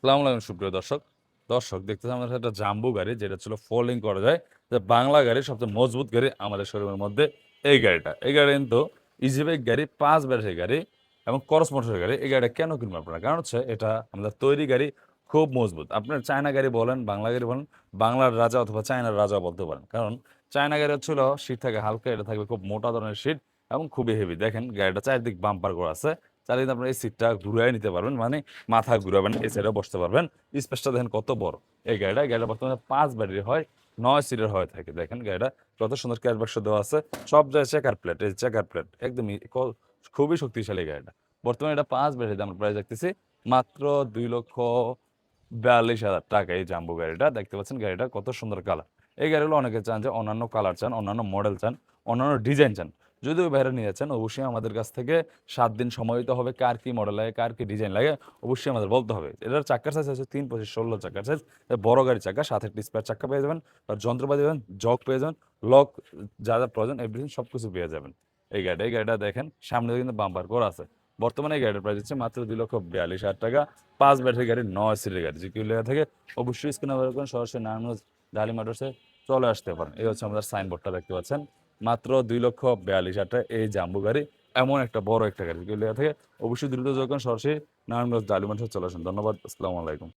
আসসালামু আলাইকুম সুপ্রিয় দর্শক। দেখতেছেন আমাদের কাছে একটা জাম্বো গাড়ি যেটা ছিল ফোল্ডিং করা যায়। যে বাংলা গাড়ির সবচেয়ে মজবুত গাড়ি আমাদের শোরুমের মধ্যে এই গাড়িটা। এই গাড়ি কিন্তু ইজিবাইক গাড়ি, ৫ ব্যাটারি গাড়ি এবং করস মোটরের গাড়ি। এই গাড়িটা কেন কিনবেন আপনারা? কারণ হচ্ছে এটা আমাদের তৈরি গাড়ি খুব মজবুত। আপনার চায়না গাড়ি বলেন, বাংলা গাড়ি বলেন, বাংলার রাজা অথবা চায়নার রাজাও বলতে পারেন। কারণ চায়না গাড়ি হচ্ছিল সিট থাকে হালকা, এটা থাকবে খুব মোটা ধরনের সিট এবং খুবই হেভি। দেখেন গাড়িটা চারিদিক বাম্পার করা আছে। চারিদিকে আপনার এই সিটটা ঘুরায় নিতে পারবেন। মানে মাথা ঘুরাবেন, এই সাইডে বসতে পারবেন। স্পেসটা দেখেন কত বড়। এই গাড়িটা বর্তমানে ৫ ব্যাটারি হয়, ৯ সিটের হয়ে থাকে। দেখেন গাড়িটা কত সুন্দর ক্যাশ বাক্স দেওয়া আছে। সব জায়গায় চেকার প্লেট, এই চেকার প্লেট একদমই খুবই শক্তিশালী গাড়িটা। বর্তমানে এটা ৫ ব্যাটারিতে আমরা প্রাইস দেখতেছি মাত্র ২,৪২,০০০ টাকা। এই জাম্বো গাড়িটা দেখতে পাচ্ছেন, গাড়িটা কত সুন্দর কালার। এই গাড়িগুলো অনেকে চান যে অন্যান্য কালার চান, অন্যান্য মডেল চান, অন্যান্য ডিজাইন চান। যদি ওই ভাইরা নিয়ে যাচ্ছেন অবশ্যই আমাদের কাছ থেকে ৭ দিন সময় দিতে হবে। কার কি মডেল লাগে, কার কি ডিজাইন লাগে অবশ্যই আমাদের বলতে হবে। এটার চাক্কার সাইজ হচ্ছে ৩, ২৫, ১৬ চাক্কার সাইজ। বড় গাড়ির চাক্কা, সাথে একটি স্পেয়ার চাক্কা পেয়ে যাবেন। আর যন্ত্রপাতি পাবেন, জগ পেয়ে যাবেন, লক যা প্রয়োজন এভরিথিং সবকিছু পেয়ে যাবেন। এই গাড়িটা দেখেন সামনে কিন্তু বাম্পার করা আছে। বর্তমানে এই গাড়িটার প্রাইস হচ্ছে মাত্র ২,৪২,০০০ টাকা। ৫ ব্যাটারি গাড়ি, ৯ সিটের গাড়ি। যে কেউ লেগে থাকে অবশ্যই স্ক্রিনে ব্যবহার করেন, সরাসরি নারায়ণগঞ্জ ডালি মোটরসে চলে আসতে পারেন। এই হচ্ছে আমাদের সাইনবোর্ডটা দেখতে পাচ্ছেন। মাত্র ২,৪২,০০০ টাকায় এই জাম্বো গাড়ি, এমন একটা বড় একটা গাড়ি। কেউ লেগে থাকে অবশ্যই দ্রুত যোগাযোগ করেন, সরাসরি নারায়ণগঞ্জ ডালি মোটরসে চলে আসুন। ধন্যবাদ। আসসালামু আলাইকুম।